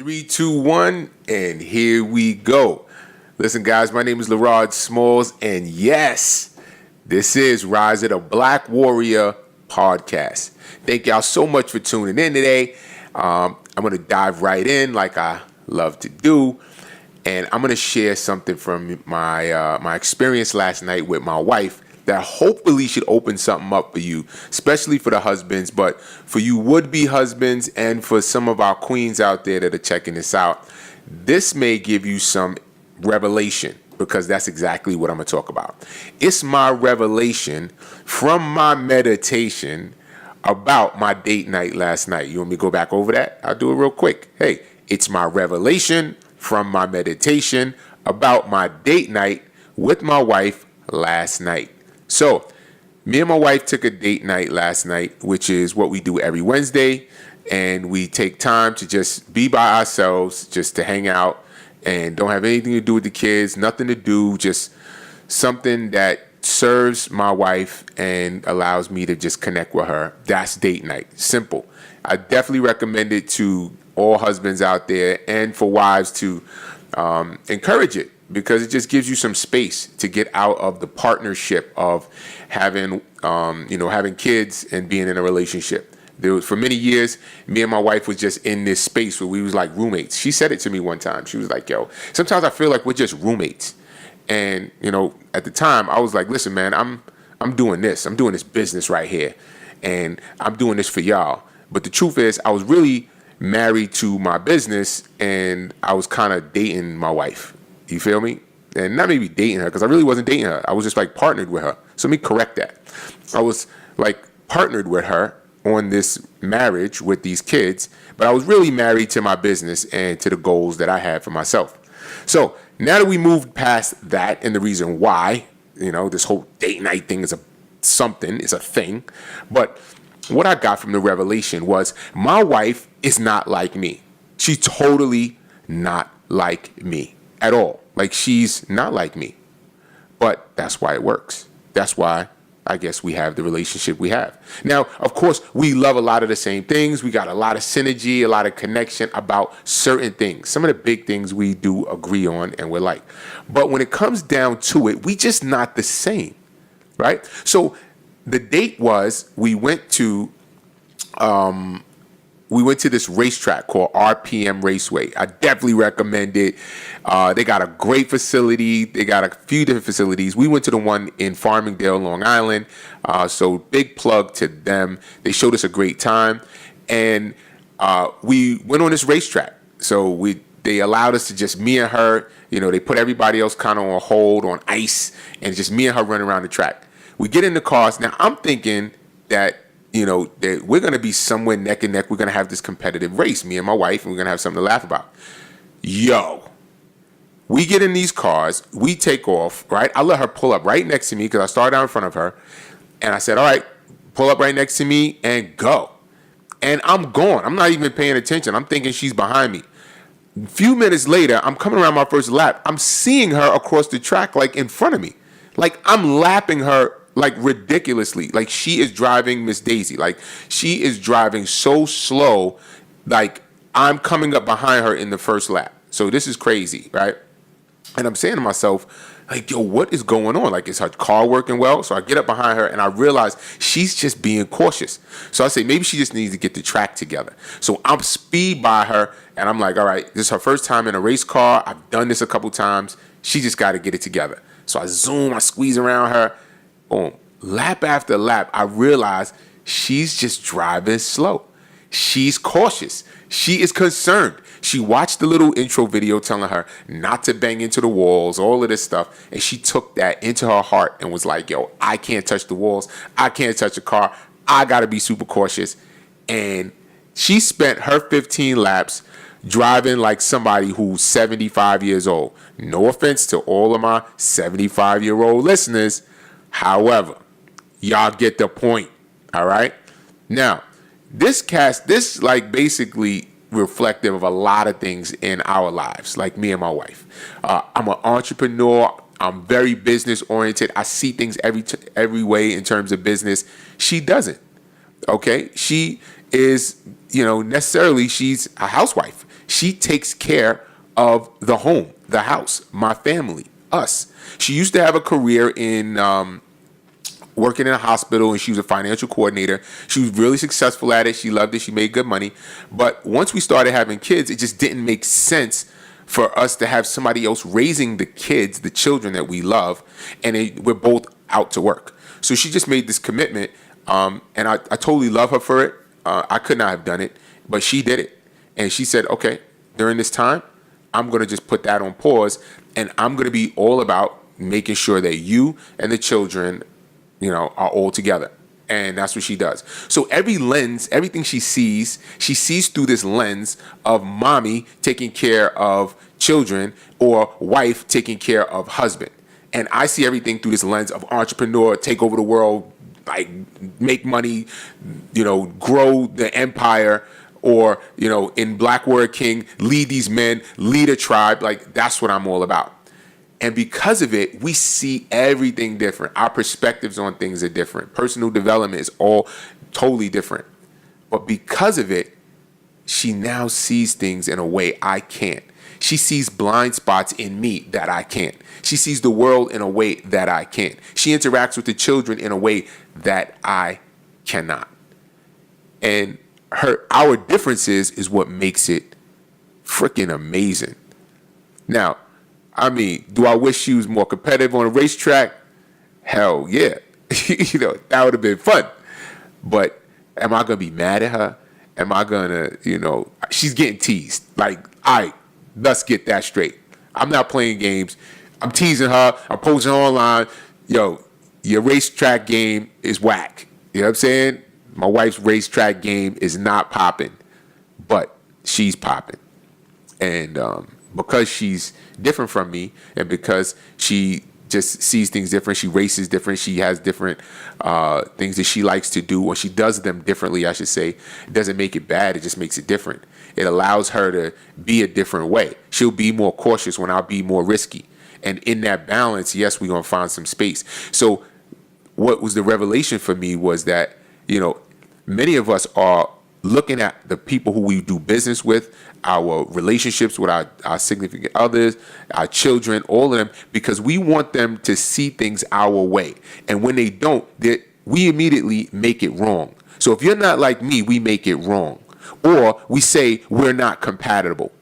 Three, two, one, and here we go. Listen, guys, my name is LeRod Smalls, and yes, this is Rise of the Black Warrior podcast. Thank y'all so much for tuning in today. I'm going to dive right in like I love to do, and I'm going to share something from my experience last night with my wife that hopefully should open something up for you, especially for the husbands, but for you would-be husbands and for some of our queens out there that are checking this out. This may give you some revelation, because that's exactly what I'm going to talk about. It's my revelation from my meditation about my date night last night. You want me to go back over that? I'll do it real quick. Hey, it's my revelation from my meditation about my date night with my wife last night. So, me and my wife took a date night last night, which is what we do every Wednesday, and we take time to just be by ourselves, just to hang out, and don't have anything to do with the kids, nothing to do, just something that serves my wife and allows me to just connect with her. That's date night. Simple. I definitely recommend it to all husbands out there and for wives to encourage it, because it just gives you some space to get out of the partnership of having kids and being in a relationship. For many years, me and my wife was just in this space where we was like roommates. She said it to me one time. She was like, yo, sometimes I feel like we're just roommates. And, at the time I was like, listen, man, I'm doing this. I'm doing this business right here. And I'm doing this for y'all. But the truth is, I was really married to my business, and I was kind of dating my wife. You feel me? And not maybe dating her, because I really wasn't dating her. I was just like partnered with her. So let me correct that. I was like partnered with her on this marriage with these kids, but I was really married to my business and to the goals that I had for myself. So now that we moved past that, and the reason why, this whole date night thing is a thing. But what I got from the revelation was my wife is not like me. She's totally not like me at all. Like, she's not like me. But that's why it works. That's why I guess we have the relationship we have. Now, of course, we love a lot of the same things. We got a lot of synergy, a lot of connection about certain things. Some of the big things we do agree on and we're like. But when it comes down to it, we just not the same, right? So the date was, we went to this racetrack called RPM Raceway. I definitely recommend it. They got a great facility. They got a few different facilities. We went to the one in Farmingdale, Long Island. So big plug to them. They showed us a great time. And we went on this racetrack. So they allowed us to just, me and her, they put everybody else kind of on hold, on ice, and just me and her running around the track. We get in the cars. Now, I'm thinking that that we're going to be somewhere neck and neck. We're going to have this competitive race, me and my wife, and we're going to have something to laugh about. Yo, we get in these cars. We take off, right? I let her pull up right next to me because I started out in front of her. And I said, all right, pull up right next to me and go. And I'm going. I'm not even paying attention. I'm thinking she's behind me. A few minutes later, I'm coming around my first lap. I'm seeing her across the track, like in front of me. Like, I'm lapping her like ridiculously. Like, she is driving Miss Daisy. Like, she is driving so slow. Like, I'm coming up behind her in the first lap. So this is crazy, right? And I'm saying to myself, like, yo, what is going on? Like, is her car working well? So I get up behind her and I realize she's just being cautious. So I say, maybe she just needs to get the track together. So I'm speed by her and I'm like, all right, this is her first time in a race car. I've done this a couple times. She just got to get it together. So I zoom, I squeeze around her. Boom. Lap after lap, I realize she's just driving slow. She's cautious. She is concerned. She watched the little intro video telling her not to bang into the walls, all of this stuff. And she took that into her heart and was like, yo, I can't touch the walls. I can't touch a car. I got to be super cautious. And she spent her 15 laps driving like somebody who's 75 years old. No offense to all of my 75-year-old listeners. However, y'all get the point, all right? Now, this basically reflective of a lot of things in our lives, like me and my wife. I'm an entrepreneur. I'm very business oriented. I see things every way in terms of business. She doesn't. Okay, she is, necessarily she's a housewife. she takes care of the home, the house, my family, us. She used to have a career in working in a hospital, and she was a financial coordinator. She was really successful at it. She loved it. She made good money. But once we started having kids, it just didn't make sense for us to have somebody else raising the kids, the children that we love, and we're both out to work. So she just made this commitment, and I totally love her for it. I could not have done it, but she did it. And she said, okay, during this time, I'm going to just put that on pause, and I'm going to be all about making sure that you and the children, are all together. And that's what she does. So everything she sees through this lens of mommy taking care of children or wife taking care of husband. And I see everything through this lens of entrepreneur, take over the world, like make money, grow the empire, or, in Black Warrior King, lead these men, lead a tribe. Like, that's what I'm all about. And because of it, we see everything different. Our perspectives on things are different. Personal development is all totally different. But because of it, she now sees things in a way I can't. She sees blind spots in me that I can't. She sees the world in a way that I can't. She interacts with the children in a way that I cannot. And our differences is what makes it freaking amazing. Now, do I wish she was more competitive on a racetrack? Hell yeah. That would have been fun. But am I going to be mad at her? Am I going to, she's getting teased. Like, all right, let's get that straight. I'm not playing games. I'm teasing her. I'm posting online. Yo, your racetrack game is whack. You know what I'm saying? My wife's racetrack game is not popping, but she's popping. And because she's different from me, and because she just sees things different, she races different, she has different things that she likes to do, or she does them differently, I should say. It doesn't make it bad, it just makes it different. It allows her to be a different way. She'll be more cautious when I'll be more risky. And in that balance, yes, we're going to find some space. So what was the revelation for me was that, many of us are looking at the people who we do business with, our relationships with our significant others, our children, all of them, because we want them to see things our way. And when they don't, we immediately make it wrong. So if you're not like me, we make it wrong. Or we say we're not compatible.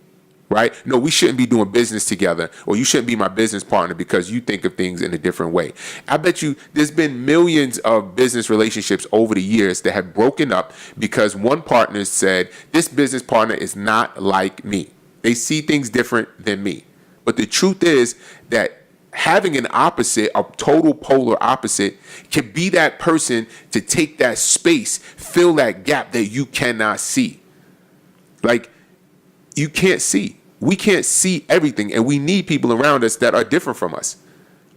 Right? No, we shouldn't be doing business together, or you shouldn't be my business partner because you think of things in a different way. I bet you there's been millions of business relationships over the years that have broken up because one partner said, this business partner is not like me. They see things different than me. But the truth is that having an opposite, a total polar opposite, can be that person to take that space, fill that gap that you cannot see. Like, you can't see. We can't see everything, and we need people around us that are different from us.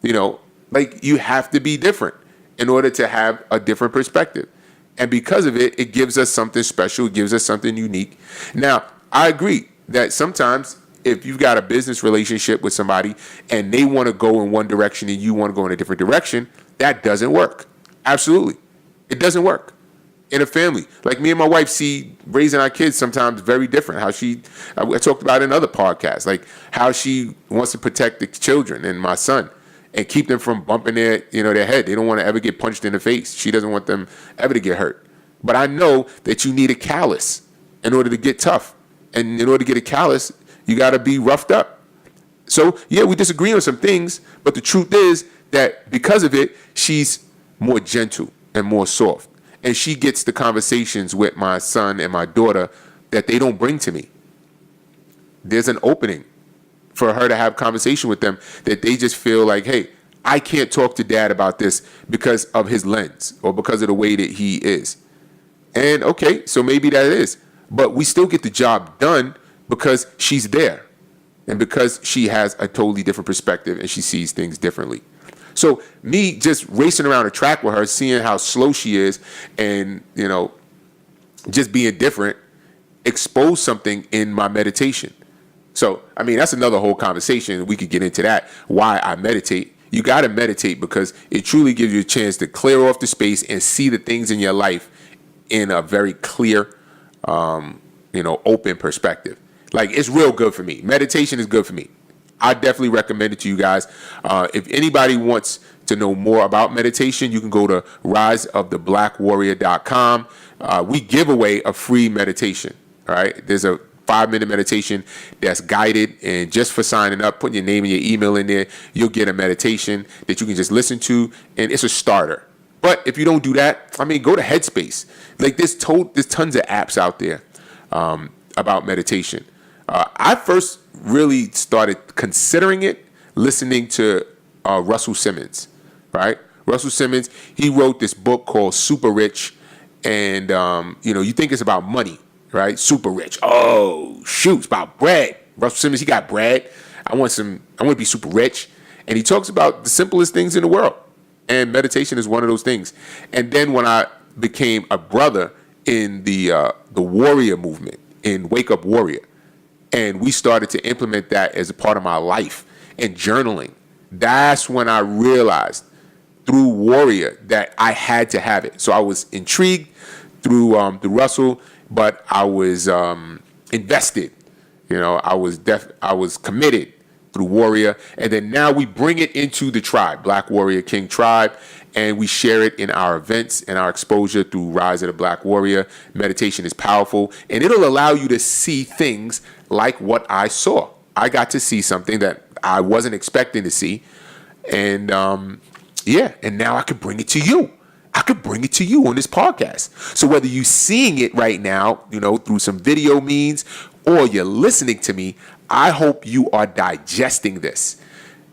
You have to be different in order to have a different perspective. And because of it, it gives us something special. It gives us something unique. Now, I agree that sometimes if you've got a business relationship with somebody and they want to go in one direction and you want to go in a different direction, that doesn't work. Absolutely. It doesn't work. In a family, like me and my wife see raising our kids sometimes very different. I talked about in other podcasts, like how she wants to protect the children and my son and keep them from bumping their head. They don't want to ever get punched in the face. She doesn't want them ever to get hurt. But I know that you need a callus in order to get tough. And in order to get a callus, you got to be roughed up. So, yeah, we disagree on some things, but the truth is that because of it, she's more gentle and more soft. And she gets the conversations with my son and my daughter that they don't bring to me. There's an opening for her to have conversation with them that they just feel like, hey, I can't talk to dad about this because of his lens or because of the way that he is. And okay, so maybe that is. But we still get the job done because she's there and because she has a totally different perspective and she sees things differently. So me just racing around a track with her, seeing how slow she is and, just being different, exposed something in my meditation. So, that's another whole conversation. We could get into that, why I meditate. You got to meditate because it truly gives you a chance to clear off the space and see the things in your life in a very clear, open perspective. Like, it's real good for me. Meditation is good for me. I definitely recommend it to you guys. If anybody wants to know more about meditation, you can go to riseoftheblackwarrior.com. We give away a free meditation. All right. There's a 5-minute meditation that's guided, and just for signing up, putting your name and your email in there, you'll get a meditation that you can just listen to, and it's a starter. But if you don't do that, I mean, go to Headspace. Like, there's tons of apps out there about meditation. I first really started considering it listening to Russell Simmons, right? Russell Simmons, he wrote this book called Super Rich, and you think it's about money, right? Super rich. Oh, shoot, it's about bread. Russell Simmons, he got bread. I want to be super rich. And he talks about the simplest things in the world. And meditation is one of those things. And then when I became a brother in the warrior movement, in Wake Up Warrior, and we started to implement that as a part of my life and journaling, that's when I realized through Warrior that I had to have it. So I was intrigued through Russell, but I was invested. I was committed through Warrior, and then now we bring it into the tribe, Black Warrior King Tribe, and we share it in our events and our exposure through Rise of the Black Warrior. Meditation is powerful, and it'll allow you to see things like what I saw. I got to see something that I wasn't expecting to see, and and now I could bring it to you. I could bring it to you on this podcast. So whether you're seeing it right now, through some video means, or you're listening to me, I hope you are digesting this,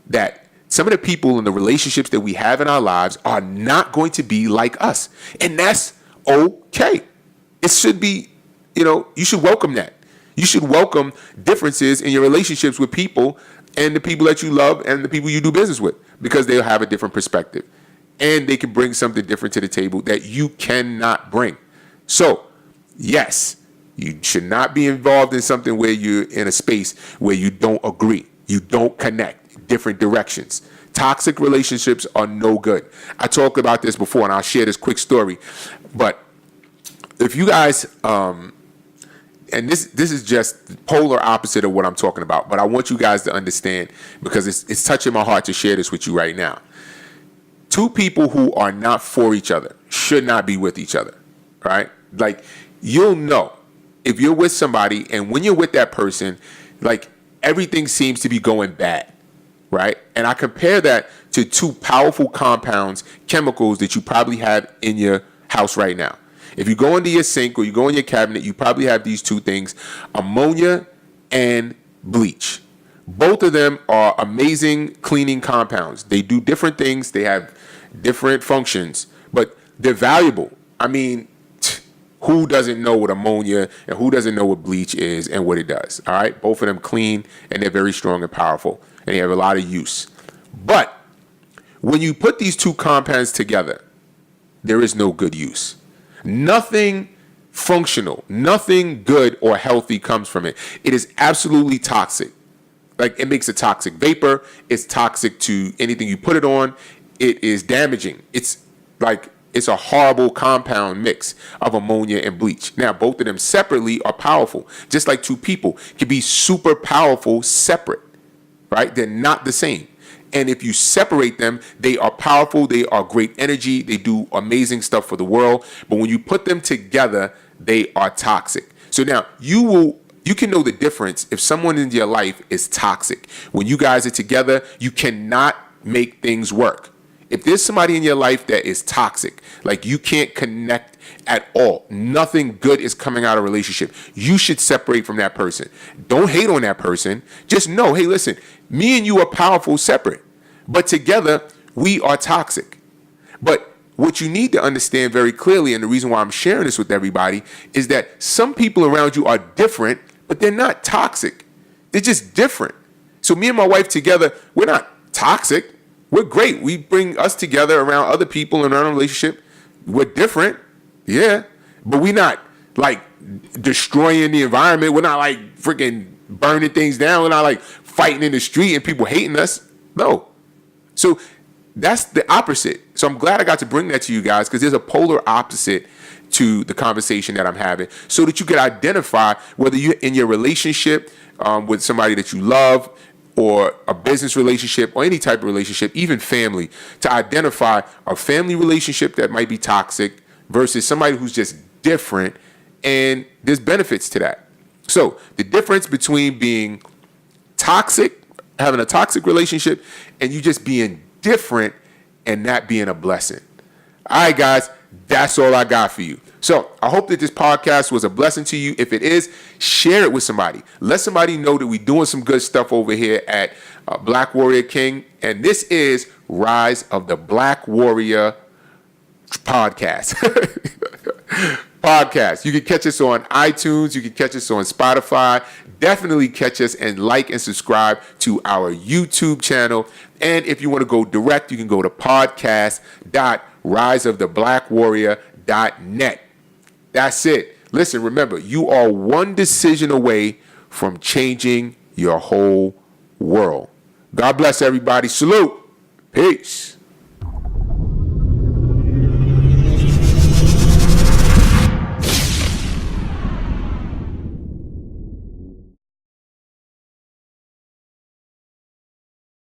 that some of the people in the relationships that we have in our lives are not going to be like us. And that's okay. It should be, you should welcome that. You should welcome differences in your relationships with people and the people that you love and the people you do business with, because they'll have a different perspective. And they can bring something different to the table that you cannot bring. So, yes, you should not be involved in something where you're in a space where you don't agree, you don't connect, different directions. Toxic relationships are no good. I talked about this before, and I'll share this quick story. But if you guys, and this is just polar opposite of what I'm talking about, but I want you guys to understand, because it's touching my heart to share this with you right now. Two people who are not for each other should not be with each other, right? Like, you'll know if you're with somebody, and when you're with that person, like, everything seems to be going bad, right? And I compare that to two powerful compounds, chemicals that you probably have in your house right now. If you go into your sink or you go in your cabinet, you probably have these two things: ammonia and bleach. Both of them are amazing cleaning compounds. They do different things. They have different functions, but they're valuable. I mean, who doesn't know what ammonia and who doesn't know what bleach is and what it does? All right. Both of them clean, and they're very strong and powerful, and they have a lot of use. But when you put these two compounds together, there is no good use. Nothing functional, nothing good or healthy comes from it. It is absolutely toxic. Like, it makes a toxic vapor. It's toxic to anything you put it on. It is damaging. It's a horrible compound mix of ammonia and bleach. Now, both of them separately are powerful. Just like two people can be super powerful separate, right? They're not the same. And if you separate them, they are powerful. They are great energy. They do amazing stuff for the world. But when you put them together, they are toxic. So now you can know the difference if someone in your life is toxic. When you guys are together, you cannot make things work. If there's somebody in your life that is toxic, like, you can't connect at all, nothing good is coming out of a relationship, you should separate from that person. Don't hate on that person. Just know, hey, listen, me and you are powerful separate, but together we are toxic. But what you need to understand very clearly, and the reason why I'm sharing this with everybody, is that some people around you are different, but they're not toxic. They're just different. So me and my wife together, we're not toxic. We're great. We bring us together around other people in our relationship. We're different, yeah, but we're not like destroying the environment. We're not like freaking burning things down. We're not like fighting in the street and people hating us. No. So that's the opposite. So I'm glad I got to bring that to you guys, because there's a polar opposite to the conversation that I'm having so that you can identify whether you're in your relationship with somebody that you love, or a business relationship, or any type of relationship, even family, to identify a family relationship that might be toxic versus somebody who's just different, and there's benefits to that. So the difference between being toxic, having a toxic relationship, and you just being different and that being a blessing. All right, guys, that's all I got for you. So I hope that this podcast was a blessing to you. If it is, share it with somebody. Let somebody know that we're doing some good stuff over here at Black Warrior King. And this is Rise of the Black Warrior podcast. You can catch us on iTunes. You can catch us on Spotify. Definitely catch us and like and subscribe to our YouTube channel. And if you want to go direct, you can go to podcast.riseoftheblackwarrior.net. That's it. Listen, remember, you are one decision away from changing your whole world. God bless everybody. Salute. Peace.